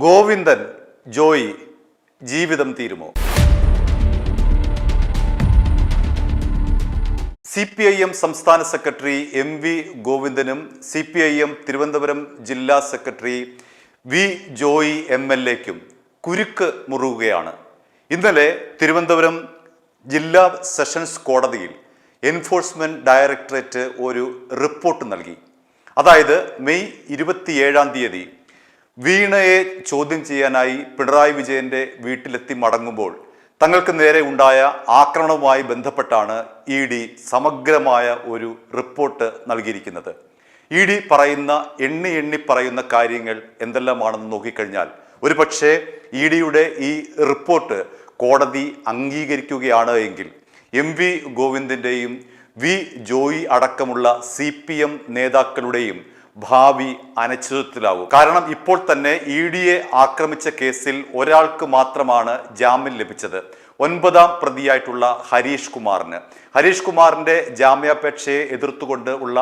ഗോവിന്ദൻ ജോയി ജീവിതം തീരുമോ? CPIM സംസ്ഥാന secretary MV ഗോവിന്ദനും CPIM Thiruvananthapuram ജില്ലാ സെക്രട്ടറി V ജോയി MLAയ്ക്കും കുരുക്ക് മുറുകുകയാണ്. ഇന്നലെ തിരുവനന്തപുരം ജില്ലാ സെഷൻസ് കോടതിയിൽ എൻഫോഴ്സ്മെന്റ് ഡയറക്ടറേറ്റ് ഒരു റിപ്പോർട്ട് നൽകി. അതായത് മെയ് 27 വീണയെ ചോദ്യം ചെയ്യാനായി പിണറായി വിജയന്റെ വീട്ടിലെത്തി മടങ്ങുമ്പോൾ തങ്ങൾക്ക് നേരെ ഉണ്ടായ ആക്രമണവുമായി ബന്ധപ്പെട്ടാണ് ED സമഗ്രമായ ഒരു റിപ്പോർട്ട് നൽകിയിരിക്കുന്നത്. ED പറയുന്ന എണ്ണി പറയുന്ന കാര്യങ്ങൾ എന്തെല്ലാമാണെന്ന് നോക്കിക്കഴിഞ്ഞാൽ ഒരുപക്ഷെ EDയുടെ ഈ റിപ്പോർട്ട് കോടതി അംഗീകരിക്കുകയാണ് എങ്കിൽ MV ഗോവിന്ദന്റെയും V ജോയി അടക്കമുള്ള CPM നേതാക്കളുടെയും ഭാവി അനിശ്ചിതത്വത്തിലാവും. കാരണം ഇപ്പോൾ തന്നെ EDയെ ആക്രമിച്ച കേസിൽ ഒരാൾക്ക് മാത്രമാണ് ജാമ്യം ലഭിച്ചത്. 9ാം പ്രതിയായിട്ടുള്ള ഹരീഷ് കുമാറിന്റെ ജാമ്യാപേക്ഷയെ എതിർത്തുകൊണ്ട് ഉള്ള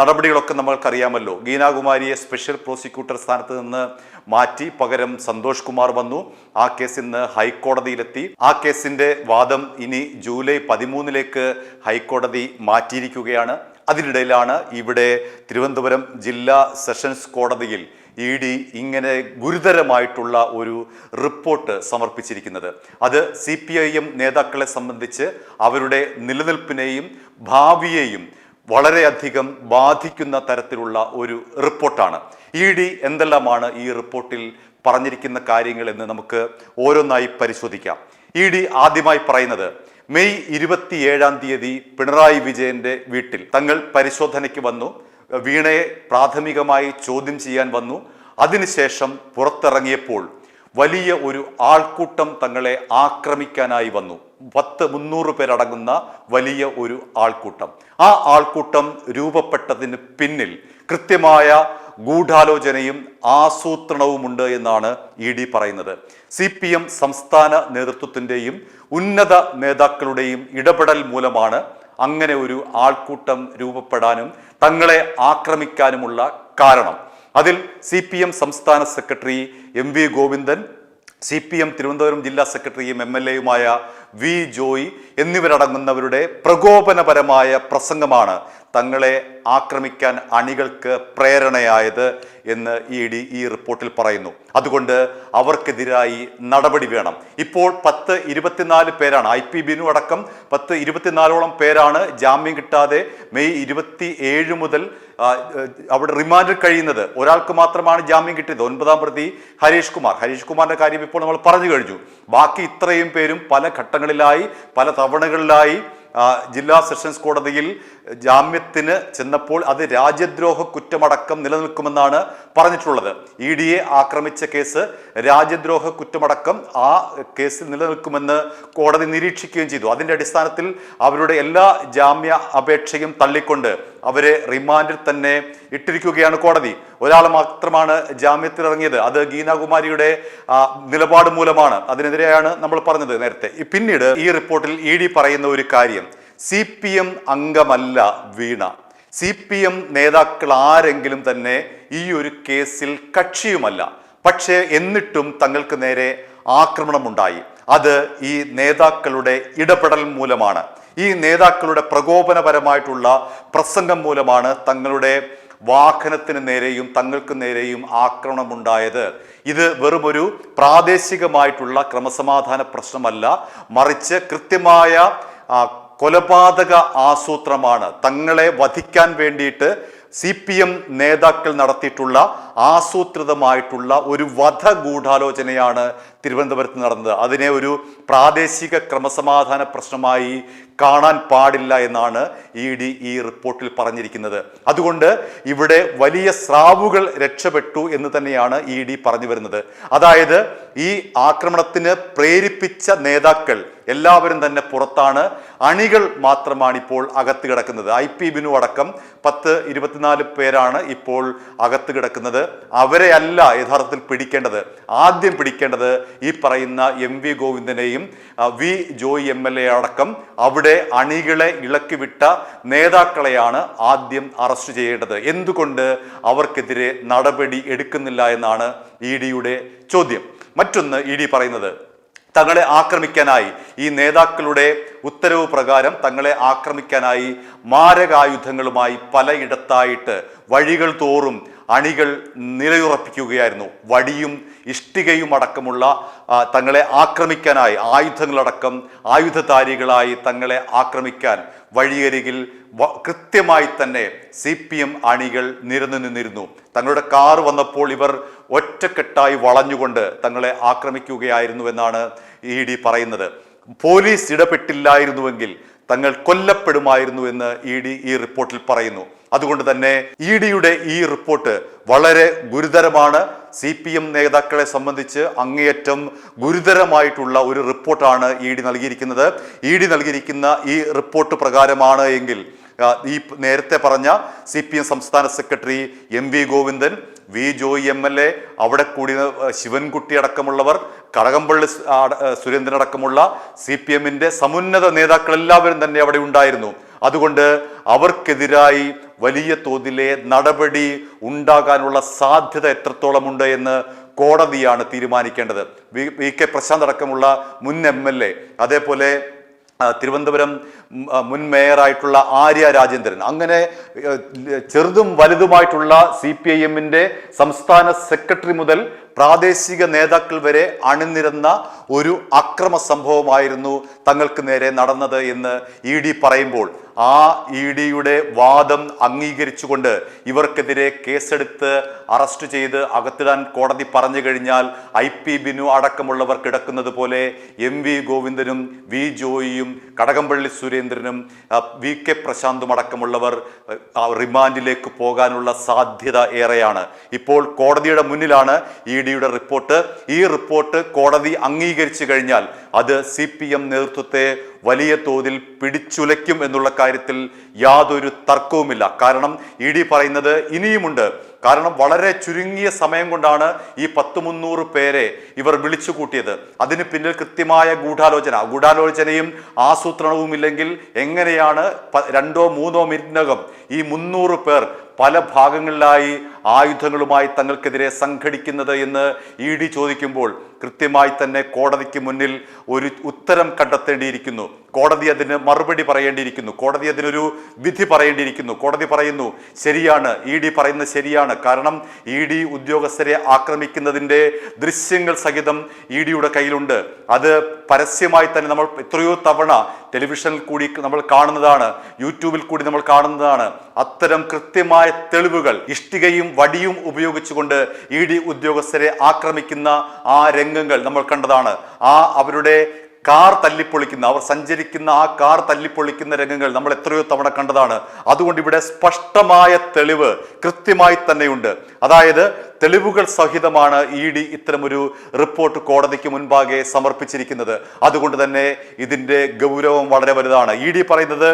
നടപടികളൊക്കെ നമ്മൾക്കറിയാമല്ലോ. ഗീനാകുമാരിയെ സ്പെഷ്യൽ പ്രോസിക്യൂട്ടർ സ്ഥാനത്ത് നിന്ന് മാറ്റി പകരം സന്തോഷ് കുമാർ വന്നു. ആ കേസ് ഇന്ന് ഹൈക്കോടതിയിലെത്തി. ആ കേസിന്റെ വാദം ഇനി ജൂലൈ 13 ഹൈക്കോടതി മാറ്റിയിരിക്കുകയാണ്. അതിനിടയിലാണ് ഇവിടെ തിരുവനന്തപുരം ജില്ലാ സെഷൻസ് കോടതിയിൽ ED ഇങ്ങനെ ഗുരുതരമായിട്ടുള്ള ഒരു റിപ്പോർട്ട് സമർപ്പിച്ചിരിക്കുന്നത്. അത് CPIM നേതാക്കളെ സംബന്ധിച്ച് അവരുടെ നിലനിൽപ്പിനെയും ഭാവിയെയും വളരെയധികം ബാധിക്കുന്ന തരത്തിലുള്ള ഒരു റിപ്പോർട്ടാണ്. ED എന്തെല്ലാമാണ് ഈ റിപ്പോർട്ടിൽ പറഞ്ഞിരിക്കുന്ന കാര്യങ്ങൾ എന്ന് നമുക്ക് ഓരോന്നായി പരിശോധിക്കാം. ED ആദ്യമായി പറയുന്നത് മെയ് 27 പിണറായി വിജയന്റെ വീട്ടിൽ തങ്ങൾ പരിശോധനയ്ക്ക് വന്നു. വീണയെ പ്രാഥമികമായി ചോദ്യം ചെയ്യാൻ വന്നു. അതിനുശേഷം പുറത്തിറങ്ങിയപ്പോൾ വലിയ ഒരു ആൾക്കൂട്ടം തങ്ങളെ ആക്രമിക്കാനായി വന്നു. 300 പേരടങ്ങുന്ന വലിയ ഒരു ആൾക്കൂട്ടം. ആ ആൾക്കൂട്ടം രൂപപ്പെട്ടതിന് പിന്നിൽ കൃത്യമായ ഗൂഢാലോചനയും ആസൂത്രണവുമുണ്ട് എന്നാണ് ED പറയുന്നത്. CPM സംസ്ഥാന നേതൃത്വത്തിൻ്റെയും ഉന്നത നേതാക്കളുടെയും ഇടപെടൽ മൂലമാണ് അങ്ങനെ ഒരു ആൾക്കൂട്ടം രൂപപ്പെടാനും തങ്ങളെ ആക്രമിക്കാനുമുള്ള കാരണം. അതിൽ CPM സംസ്ഥാന secretary MV Govindan, CPM Thiruvananthapuram ജില്ലാ സെക്രട്ടറിയും MLAയുമായ V ജോയി എന്നിവരടങ്ങുന്നവരുടെ പ്രകോപനപരമായ പ്രസംഗമാണ് തങ്ങളെ ആക്രമിക്കാൻ അണികൾക്ക് പ്രേരണയായത് എന്ന് ED ഈ റിപ്പോർട്ടിൽ പറയുന്നു. അതുകൊണ്ട് അവർക്കെതിരായി നടപടി വേണം. ഇപ്പോൾ 24 പേരാണ്, IP ബിനു അടക്കം 24ഓളം പേരാണ് ജാമ്യം കിട്ടാതെ മെയ് 27 മുതൽ അവിടെ റിമാൻഡിൽ കഴിയുന്നത്. ഒരാൾക്ക് മാത്രമാണ് ജാമ്യം കിട്ടിയത്, 9ാം പ്രതി ഹരീഷ് കുമാറിന്റെ കാര്യം ഇപ്പോൾ നമ്മൾ പറഞ്ഞു കഴിഞ്ഞു. ബാക്കി ഇത്രയും പേരും പല ഘട്ടങ്ങളിലായി പല തവണകളിലായി ജില്ലാ സെഷൻസ് കോടതിയിൽ ജാമ്യത്തിന് ചെന്നപ്പോൾ അത് രാജ്യദ്രോഹ കുറ്റമടക്കം നിലനിൽക്കുമെന്നാണ് പറഞ്ഞിട്ടുള്ളത്. EDയെ ആക്രമിച്ച കേസ് രാജ്യദ്രോഹ കുറ്റമടക്കം ആ കേസിൽ നിലനിൽക്കുമെന്ന് കോടതി നിരീക്ഷിക്കുകയും ചെയ്തു. അതിന്റെ അടിസ്ഥാനത്തിൽ അവരുടെ എല്ലാ ജാമ്യ അപേക്ഷയും തള്ളിക്കൊണ്ട് അവരെ റിമാൻഡിൽ തന്നെ ഇട്ടിരിക്കുകയാണ് കോടതി. ഒരാൾ മാത്രമാണ് ജാമ്യത്തിലിറങ്ങിയത്. അത് ഗീനാകുമാരിയുടെ നിലപാട് മൂലമാണ്. അതിനെതിരെയാണ് നമ്മൾ പറഞ്ഞത് നേരത്തെ. പിന്നീട് ഈ റിപ്പോർട്ടിൽ ED പറയുന്ന ഒരു കാര്യം, CPM അംഗമല്ല വീണ. CPM നേതാക്കൾ ആരെങ്കിലും തന്നെ ഈ ഒരു കേസിൽ കക്ഷിയുമല്ല. പക്ഷേ എന്നിട്ടും തങ്ങൾക്ക് നേരെ ആക്രമണമുണ്ടായി. അത് ഈ നേതാക്കളുടെ ഇടപെടൽ മൂലമാണ്. ഈ നേതാക്കളുടെ പ്രകോപനപരമായിട്ടുള്ള പ്രസംഗം മൂലമാണ് തങ്ങളുടെ വാഹനത്തിന് നേരെയും തങ്ങൾക്ക് നേരെയും ആക്രമണമുണ്ടായത്. ഇത് വെറുമൊരു പ്രാദേശികമായിട്ടുള്ള ക്രമസമാധാന പ്രശ്നമല്ല, മറിച്ച് കൃത്യമായ കൊലപാതക ആസൂത്രമാണ്. തങ്ങളെ വധിക്കാൻ വേണ്ടിയിട്ട് CPM നേതാക്കൾ നടത്തിയിട്ടുള്ള ആസൂത്രിതമായിട്ടുള്ള ഒരു വധ ഗൂഢാലോചനയാണ് തിരുവനന്തപുരത്ത് നടന്നത്. അതിനെ ഒരു പ്രാദേശിക ക്രമസമാധാന പ്രശ്നമായി കാണാൻ പാടില്ല എന്നാണ് ED ഈ റിപ്പോർട്ടിൽ പറഞ്ഞിരിക്കുന്നത്. അതുകൊണ്ട് ഇവിടെ വലിയ സ്രാവുകൾ രക്ഷപ്പെട്ടു എന്ന് തന്നെയാണ് ED പറഞ്ഞു വരുന്നത്. അതായത് ഈ ആക്രമണത്തിന് പ്രേരിപ്പിച്ച നേതാക്കൾ എല്ലാവരും തന്നെ പുറത്താണ്. അണികൾ മാത്രമാണ് ഇപ്പോൾ അകത്ത് കിടക്കുന്നത്. IP ബിനു അടക്കം 24 പേരാണ് ഇപ്പോൾ അകത്ത് കിടക്കുന്നത്. അവരെ അല്ല യഥാർത്ഥത്തിൽ പിടിക്കേണ്ടത്. ആദ്യം പിടിക്കേണ്ടത് ഈ പറയുന്ന MV ഗോവിന്ദനെയും V ജോയി MLA അടക്കം അവിടെ തങ്ങളുടെ അണികളെ ഇളക്കിവിട്ട നേതാക്കളെയാണ് ആദ്യം അറസ്റ്റ് ചെയ്യേണ്ടത്. എന്തുകൊണ്ട് അവർക്കെതിരെ നടപടി എടുക്കുന്നില്ല എന്നാണ് ഇ ഡിയുടെ ചോദ്യം. മറ്റൊന്ന്, ഇ ഡി പറയുന്നത് തങ്ങളെ ആക്രമിക്കാനായി, ഈ നേതാക്കളുടെ ഉത്തരവ് പ്രകാരം തങ്ങളെ ആക്രമിക്കാനായി മാരകായുധങ്ങളുമായി പലയിടത്തായിട്ട് വഴികൾ തോറും അണികൾ നിലയുറപ്പിക്കുകയായിരുന്നു. വടിയും ഇഷ്ടികയും അടക്കമുള്ള തങ്ങളെ ആക്രമിക്കാനായി ആയുധങ്ങളടക്കം ആയുധധാരികളായി തങ്ങളെ ആക്രമിക്കാൻ വഴിയരികിൽ കൃത്യമായി തന്നെ CPM അണികൾ നിരന്നു നിന്നിരുന്നു. തങ്ങളുടെ കാർ വന്നപ്പോൾ ഇവർ ഒറ്റക്കെട്ടായി വളഞ്ഞുകൊണ്ട് തങ്ങളെ ആക്രമിക്കുകയായിരുന്നു എന്നാണ് ഇ ഡി പറയുന്നത്. പോലീസ് ഇടപെട്ടില്ലായിരുന്നുവെങ്കിൽ തങ്ങൾ കൊല്ലപ്പെടുമായിരുന്നു എന്ന് ഇ ഡി ഈ റിപ്പോർട്ടിൽ പറയുന്നു. അതുകൊണ്ട് തന്നെ ഇ ഡിയുടെ ഈ റിപ്പോർട്ട് വളരെ ഗുരുതരമാണ്. CPM നേതാക്കളെ സംബന്ധിച്ച് അങ്ങേയറ്റം ഗുരുതരമായിട്ടുള്ള ഒരു റിപ്പോർട്ടാണ് ഇ ഡി നൽകിയിരിക്കുന്നത്. ഇ ഡി നൽകിയിരിക്കുന്ന ഈ റിപ്പോർട്ട് പ്രകാരമാണ് എങ്കിൽ ഈ നേരത്തെ പറഞ്ഞ CPM സംസ്ഥാന secretary MV Govindan, V Joy MLA, അവിടെ കൂടി ശിവൻകുട്ടി അടക്കമുള്ളവർ, കടകംപള്ളി സുരേന്ദ്രൻ അടക്കമുള്ള CPMന്റെ സമുന്നത നേതാക്കൾ എല്ലാവരും തന്നെ അവിടെ ഉണ്ടായിരുന്നു. അതുകൊണ്ട് അവർക്കെതിരായി വലിയ തോതിലെ നടപടി ഉണ്ടാകാനുള്ള സാധ്യത എത്രത്തോളമുണ്ട് എന്ന് കോടതിയാണ് തീരുമാനിക്കേണ്ടത്. VK പ്രശാന്ത് അടക്കമുള്ള മുൻ MLA, അതേപോലെ തിരുവനന്തപുരം മുൻ മേയറായിട്ടുള്ള ആര്യ രാജേന്ദ്രൻ, അങ്ങനെ ചെറുതും വലുതുമായിട്ടുള്ള CPIMന്റെ സംസ്ഥാന സെക്രട്ടറി മുതൽ പ്രാദേശിക നേതാക്കൾ വരെ അണിനിരന്ന ഒരു അക്രമ സംഭവമായിരുന്നു തങ്ങൾക്ക് നേരെ നടന്നത് എന്ന് ഇ ഡി പറയുമ്പോൾ, ആ ഇ ഡിയുടെ വാദം അംഗീകരിച്ചുകൊണ്ട് ഇവർക്കെതിരെ കേസെടുത്ത് അറസ്റ്റ് ചെയ്ത് അകത്തിടാൻ കോടതി പറഞ്ഞു കഴിഞ്ഞാൽ IP ബിനു അടക്കമുള്ളവർ കിടക്കുന്നത് പോലെ MV ഗോവിന്ദനും വി ജോയിയും കടകംപള്ളി സുരേന്ദ്രനും VK പ്രശാന്തും അടക്കമുള്ളവർ റിമാൻഡിലേക്ക് പോകാനുള്ള സാധ്യത ഏറെയാണ്. ഇപ്പോൾ കോടതിയുടെ മുന്നിലാണ് ഇ ഡിയുടെ റിപ്പോർട്ട്. ഈ റിപ്പോർട്ട് കോടതി അംഗീകരിച്ചു കഴിഞ്ഞാൽ അത് CPM നേതൃത്വത്തെ വലിയ തോതിൽ പിടിച്ചുലയ്ക്കും എന്നുള്ള കാര്യത്തിൽ യാതൊരു തർക്കവുമില്ല. കാരണം ഇ ഡി പറയുന്നത് ഇനിയുമുണ്ട്. കാരണം വളരെ ചുരുങ്ങിയ സമയം കൊണ്ടാണ് ഈ 100-300 പേരെ ഇവർ വിളിച്ചു കൂട്ടിയത്. അതിന് പിന്നിൽ കൃത്യമായ ഗൂഢാലോചനയും ആസൂത്രണവും ഇല്ലെങ്കിൽ എങ്ങനെയാണ് 2-3 മിനിറ്റിനകം ഈ 300 പേർ പല ഭാഗങ്ങളിലായി ആയുധങ്ങളുമായി തങ്ങൾക്കെതിരെ സംഘടിക്കുന്നത് എന്ന് ഇ ഡി ചോദിക്കുമ്പോൾ കൃത്യമായി തന്നെ കോടതിക്ക് മുന്നിൽ ഒരു ഉത്തരം കണ്ടെത്തേണ്ടിയിരിക്കുന്നു. കോടതി അതിന് മറുപടി പറയേണ്ടിയിരിക്കുന്നു. കോടതി അതിനൊരു വിധി പറയേണ്ടിയിരിക്കുന്നു. കോടതി പറയുന്നു ശരിയാണ്, ഇ ഡി പറയുന്നത് ശരിയാണ്. കാരണം ഇ ഡി ഉദ്യോഗസ്ഥരെ ആക്രമിക്കുന്നതിൻ്റെ ദൃശ്യങ്ങൾ സഹിതം ഇ ഡിയുടെ കയ്യിലുണ്ട്. അത് പരസ്യമായി തന്നെ നമ്മൾ എത്രയോ തവണ ടെലിവിഷനിൽ കൂടി നമ്മൾ കാണുന്നതാണ്, യൂട്യൂബിൽ കൂടി നമ്മൾ കാണുന്നതാണ്. അത്തരം കൃത്യമായ തെളിവുകൾ ഇഷ്ടികയും വടിയും ഉപയോഗിച്ചുകൊണ്ട് ഇ ഡി ഉദ്യോഗസ്ഥരെ ആക്രമിക്കുന്ന ആ രംഗങ്ങൾ നമ്മൾ കണ്ടതാണ്. അവരുടെ കാർ തല്ലിപ്പൊളിക്കുന്ന, അവർ സഞ്ചരിക്കുന്ന ആ കാർ തല്ലിപ്പൊളിക്കുന്ന രംഗങ്ങൾ നമ്മൾ എത്രയോ തവണ കണ്ടതാണ്. അതുകൊണ്ട് ഇവിടെ സ്പഷ്ടമായ തെളിവ് കൃത്യമായി തന്നെയുണ്ട്. അതായത് തെളിവുകൾ സഹിതമാണ് ഇ ഡി ഇത്തരമൊരു റിപ്പോർട്ട് കോടതിക്ക് മുൻപാകെ സമർപ്പിച്ചിരിക്കുന്നത്. അതുകൊണ്ട് തന്നെ ഇതിൻ്റെ ഗൗരവം വളരെ വലുതാണ്. ഇ ഡി പറയുന്നത്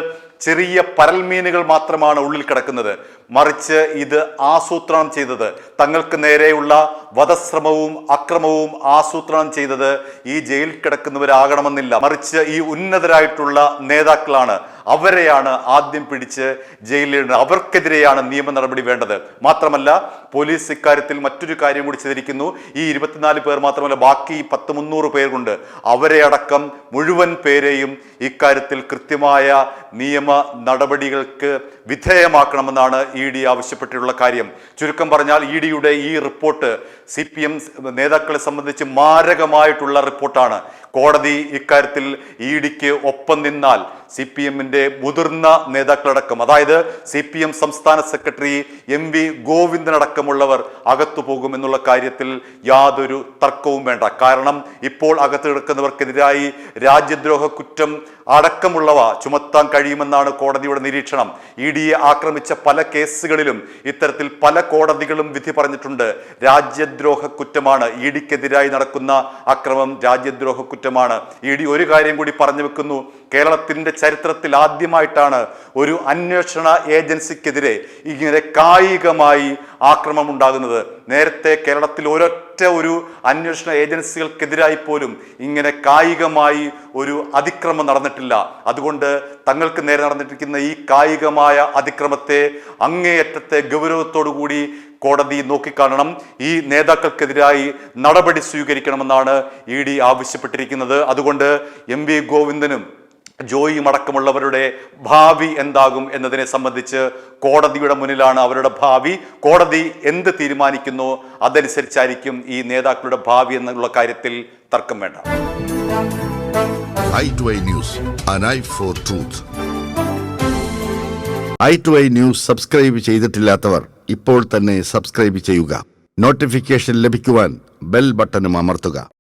ചെറിയ പരൽമീനുകൾ മാത്രമാണ് ഉള്ളിൽ കിടക്കുന്നത്, മറിച്ച് ഇത് ആസൂത്രണം ചെയ്തത്, തങ്ങൾക്ക് നേരെയുള്ള വധശ്രമവും അക്രമവും ആസൂത്രണം ചെയ്തത് ഈ ജയിലിൽ കിടക്കുന്നവരാകണമെന്നില്ല, മറിച്ച് ഈ ഉന്നതരായിട്ടുള്ള നേതാക്കളാണ്. അവരെയാണ് ആദ്യം പിടിച്ച് ജയിലിലിടുന്നത്. അവർക്കെതിരെയാണ് നിയമ നടപടി വേണ്ടത്. മാത്രമല്ല പോലീസ് ഇക്കാര്യത്തിൽ മറ്റൊരു കാര്യം കൂടി ചെയ്തിരിക്കുന്നു. ഈ 24 പേർ മാത്രമല്ല, ബാക്കി 100-300 പേരുണ്ട്. അവരെ അടക്കം മുഴുവൻ പേരെയും ഇക്കാര്യത്തിൽ കൃത്യമായ നിയമ നടപടികൾക്ക് വിധേയമാക്കണമെന്നാണ് ഇ ഡി ആവശ്യപ്പെട്ടിട്ടുള്ള കാര്യം. ചുരുക്കം പറഞ്ഞാൽ ഇ ഡിയുടെ ഈ റിപ്പോർട്ട് CPM നേതാക്കളെ സംബന്ധിച്ച് മാരകമായിട്ടുള്ള റിപ്പോർട്ടാണ്. കോടതി ഇക്കാര്യത്തിൽ ഇ ഡിക്ക് ഒപ്പം നിന്നാൽ CPMന്റെ മുതിർന്ന നേതാക്കളടക്കം, അതായത് CPM സംസ്ഥാന സെക്രട്ടറി MV ഗോവിന്ദനടക്കമുള്ളവർ അകത്തു പോകുമെന്നുള്ള കാര്യത്തിൽ യാതൊരു തർക്കവും വേണ്ട. കാരണം ഇപ്പോൾ അകത്ത് കിടക്കുന്നവർക്കെതിരായി രാജ്യദ്രോഹ കുറ്റം അടക്കമുള്ളവ ചുമത്താൻ കഴിയുമെന്നാണ് കോടതിയുടെ നിരീക്ഷണം. ഇ ഡിയെ ആക്രമിച്ച പല കേസുകളിലും ഇത്തരത്തിൽ പല കോടതികളും വിധി പറഞ്ഞിട്ടുണ്ട്. രാജ്യദ്രോഹ കുറ്റമാണ്. ഇ ഡിക്കെതിരായി നടക്കുന്ന അക്രമം രാജ്യദ്രോഹ കുറ്റം കുറ്റമാണ്. ഇ ഡി ഒരു കാര്യം കൂടി പറഞ്ഞു വെക്കുന്നു, കേരളത്തിന്റെ ചരിത്രത്തിൽ ആദ്യമായിട്ടാണ് ഒരു അന്വേഷണ ഏജൻസിക്കെതിരെ ഇങ്ങനെ കായികമായി ആക്രമണം ഉണ്ടാകുന്നത്. നേരത്തെ കേരളത്തിൽ ഒരൊറ്റ ഒരു അന്വേഷണ ഏജൻസികൾക്കെതിരായി പോലും ഇങ്ങനെ കായികമായി ഒരു അതിക്രമം നടന്നിട്ടില്ല. അതുകൊണ്ട് തങ്ങൾക്ക് നേരെ നടന്നിരിക്കുന്ന ഈ കായികമായ അതിക്രമത്തെ അങ്ങേയറ്റത്തെ ഗൗരവത്തോടു കൂടി കോടതി നോക്കിക്കാണണം. ഈ നേതാക്കൾക്കെതിരായി നടപടി സ്വീകരിക്കണമെന്നാണ് ഇ ഡി ആവശ്യപ്പെട്ടിരിക്കുന്നത്. അതുകൊണ്ട് എം വി ഗോവിന്ദനും ജോയിയും അടക്കമുള്ളവരുടെ ഭാവി എന്താകും എന്നതിനെ സംബന്ധിച്ച് കോടതിയുടെ മുന്നിലാണ് അവരുടെ ഭാവി. കോടതി എന്ത് തീരുമാനിക്കുന്നു അതനുസരിച്ചായിരിക്കും ഈ നേതാക്കളുടെ ഭാവി എന്നുള്ള കാര്യത്തിൽ തർക്കം വേണ്ട. i2i News, an eye for truth. i2i News subscribe ചെയ്തിട്ടില്ലാത്തവർ ഇപ്പോൾ തന്നെ സബ്സ്ക്രൈബ് ചെയ്യുക. നോട്ടിഫിക്കേഷൻ ലഭിക്കുവാൻ ബെൽ ബട്ടണും അമർത്തുക.